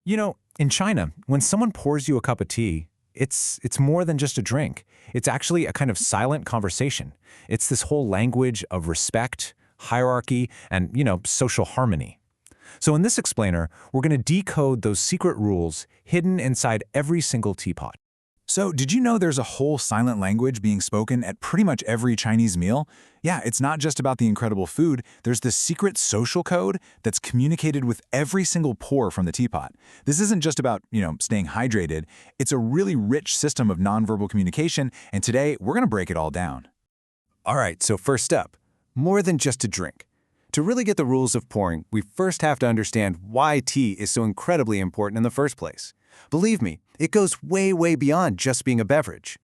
In China, when someone pours you a cup of tea, it's more than just a drink. It's actually a kind of silent conversation. It's this whole language of respect, hierarchy, and, social harmony. So in this explainer, we're going to decode those secret rules hidden inside every single teapot. So, did you know there's a whole silent language being spoken at pretty much every Chinese meal? Yeah, it's not just about the incredible food. There's this secret social code that's communicated with every single pour from the teapot. This isn't just about, staying hydrated. It's a really rich system of nonverbal communication, and today we're going to break it all down. All right, so first up, more than just a drink. To really get the rules of pouring, we first have to understand why tea is so incredibly important in the first place. Believe me, it goes way, way beyond just being a beverage.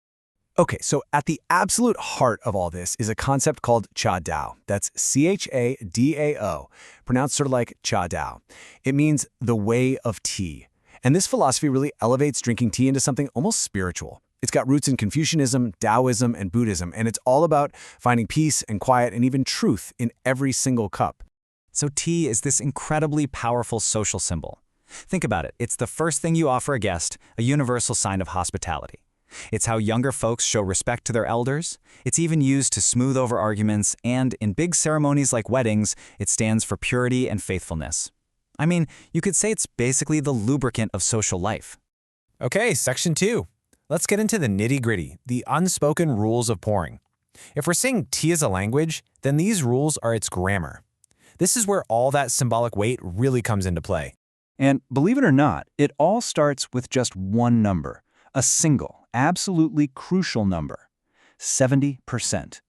Okay, so at the absolute heart of all this is a concept called cha dao. That's C-H-A-D-A-O, pronounced sort of like cha dao. It means the way of tea. And this philosophy really elevates drinking tea into something almost spiritual. It's got roots in Confucianism, Taoism, and Buddhism, and it's all about finding peace and quiet and even truth in every single cup. So tea is this incredibly powerful social symbol. Think about it. It's the first thing you offer a guest, a universal sign of hospitality. It's how younger folks show respect to their elders. It's even used to smooth over arguments, and in big ceremonies like weddings, it stands for purity and faithfulness. I mean, you could say it's basically the lubricant of social life. Okay, section 2. Let's get into the nitty-gritty, the unspoken rules of pouring. If we're saying tea is a language, then these rules are its grammar. This is where all that symbolic weight really comes into play. And believe it or not, it all starts with just one number, a single, absolutely crucial number, 70%.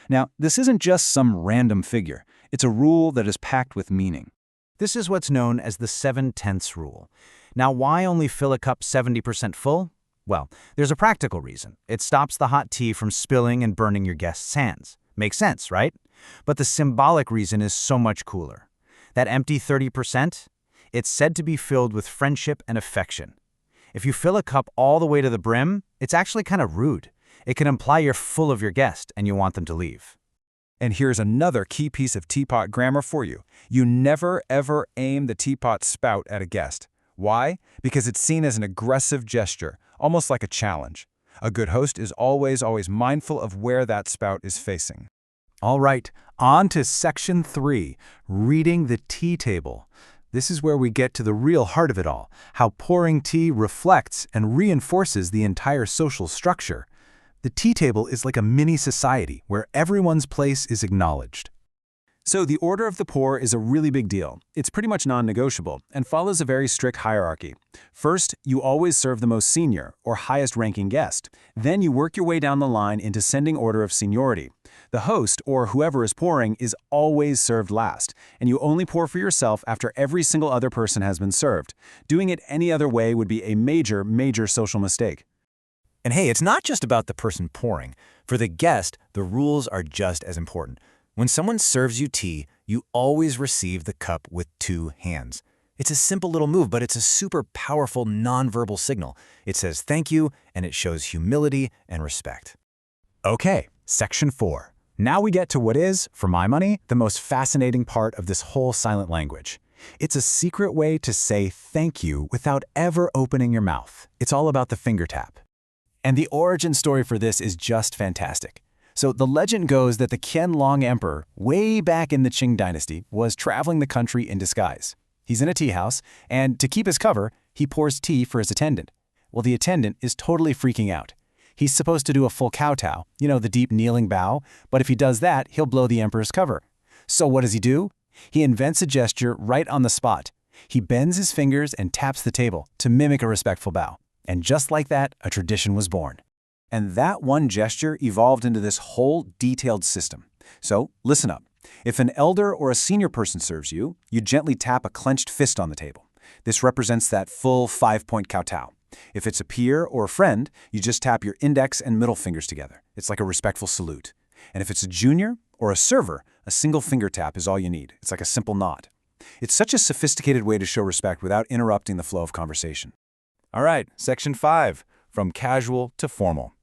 Now, this isn't just some random figure. It's a rule that is packed with meaning. This is what's known as the 7/10 rule. Now, why only fill a cup 70% full? Well, there's a practical reason. It stops the hot tea from spilling and burning your guests' hands. Makes sense, right? But the symbolic reason is so much cooler. That empty 30%? It's said to be filled with friendship and affection. If you fill a cup all the way to the brim, it's actually kind of rude. It can imply you're full of your guest and you want them to leave. And here's another key piece of teapot grammar for you. You never, ever aim the teapot spout at a guest. Why? Because it's seen as an aggressive gesture, almost like a challenge. A good host is always mindful of where that spout is facing. All right, on to section 3, reading the tea table. This is where we get to the real heart of it all, how pouring tea reflects and reinforces the entire social structure. The tea table is like a mini society where everyone's place is acknowledged. So the order of the pour is a really big deal. It's pretty much non-negotiable and follows a very strict hierarchy. First, you always serve the most senior or highest-ranking guest. Then you work your way down the line in descending order of seniority. The host, or whoever is pouring, is always served last, and you only pour for yourself after every single other person has been served. Doing it any other way would be a major, major social mistake. And hey, it's not just about the person pouring. For the guest, the rules are just as important. When someone serves you tea, you always receive the cup with 2 hands. It's a simple little move, but it's a super powerful nonverbal signal. It says thank you, and it shows humility and respect. Okay, section 4. Now we get to what is, for my money, the most fascinating part of this whole silent language. It's a secret way to say thank you without ever opening your mouth. It's all about the finger tap. And the origin story for this is just fantastic. So the legend goes that the Qianlong Emperor, way back in the Qing dynasty, was traveling the country in disguise. He's in a tea house, and to keep his cover, he pours tea for his attendant. Well, the attendant is totally freaking out. He's supposed to do a full kowtow, the deep kneeling bow, but if he does that, he'll blow the emperor's cover. So what does he do? He invents a gesture right on the spot. He bends his fingers and taps the table to mimic a respectful bow. And just like that, a tradition was born. And that one gesture evolved into this whole detailed system. So listen up. If an elder or a senior person serves you, you gently tap a clenched fist on the table. This represents that full 5-point kowtow. If it's a peer or a friend, you just tap your index and middle fingers together. It's like a respectful salute. And if it's a junior or a server, a single finger tap is all you need. It's like a simple nod. It's such a sophisticated way to show respect without interrupting the flow of conversation. All right, section 5, from casual to formal.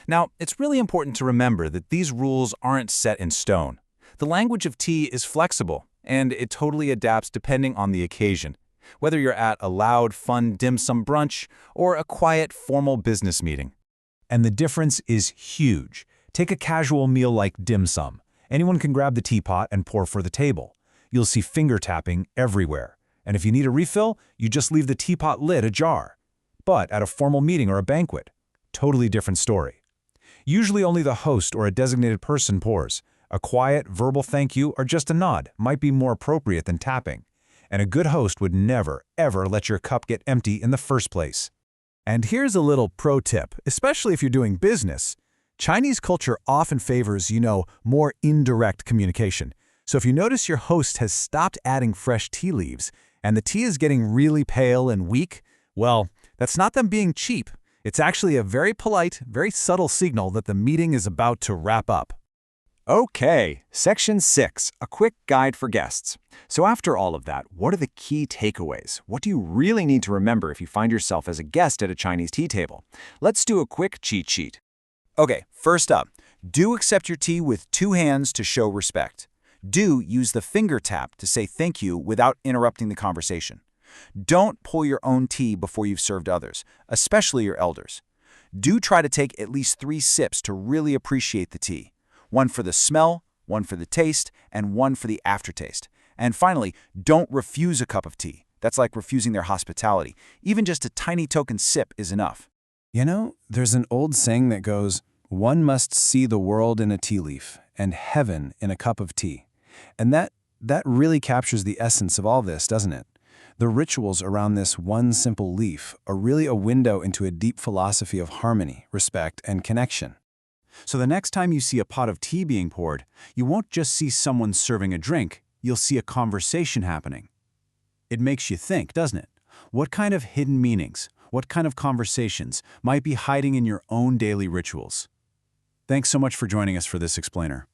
Now, it's really important to remember that these rules aren't set in stone. The language of tea is flexible, and it totally adapts depending on the occasion. whether you're at a loud, fun dim sum brunch or a quiet, formal business meeting. And the difference is huge. Take a casual meal like dim sum. Anyone can grab the teapot and pour for the table. You'll see finger tapping everywhere. And if you need a refill, you just leave the teapot lid ajar. But at a formal meeting or a banquet, totally different story. Usually only the host or a designated person pours. A quiet, verbal thank you or just a nod might be more appropriate than tapping. And a good host would never, ever let your cup get empty in the first place. And here's a little pro tip, especially if you're doing business. Chinese culture often favors, more indirect communication. So if you notice your host has stopped adding fresh tea leaves and the tea is getting really pale and weak, well, that's not them being cheap. It's actually a very polite, very subtle signal that the meeting is about to wrap up. Okay, Section 6, a quick guide for guests. So after all of that, what are the key takeaways? What do you really need to remember if you find yourself as a guest at a Chinese tea table? Let's do a quick cheat sheet. Okay, first up, do accept your tea with 2 hands to show respect. Do use the finger tap to say thank you without interrupting the conversation. Don't pull your own tea before you've served others, especially your elders. Do try to take at least 3 sips to really appreciate the tea. 1 for the smell, 1 for the taste, and 1 for the aftertaste. And finally, don't refuse a cup of tea. That's like refusing their hospitality. Even just a tiny token sip is enough. There's an old saying that goes, "One must see the world in a tea leaf and heaven in a cup of tea." And that really captures the essence of all this, doesn't it? The rituals around this one simple leaf are really a window into a deep philosophy of harmony, respect, and connection. So the next time you see a pot of tea being poured, you won't just see someone serving a drink, you'll see a conversation happening. It makes you think, doesn't it? What kind of hidden meanings, what kind of conversations might be hiding in your own daily rituals? Thanks so much for joining us for this explainer.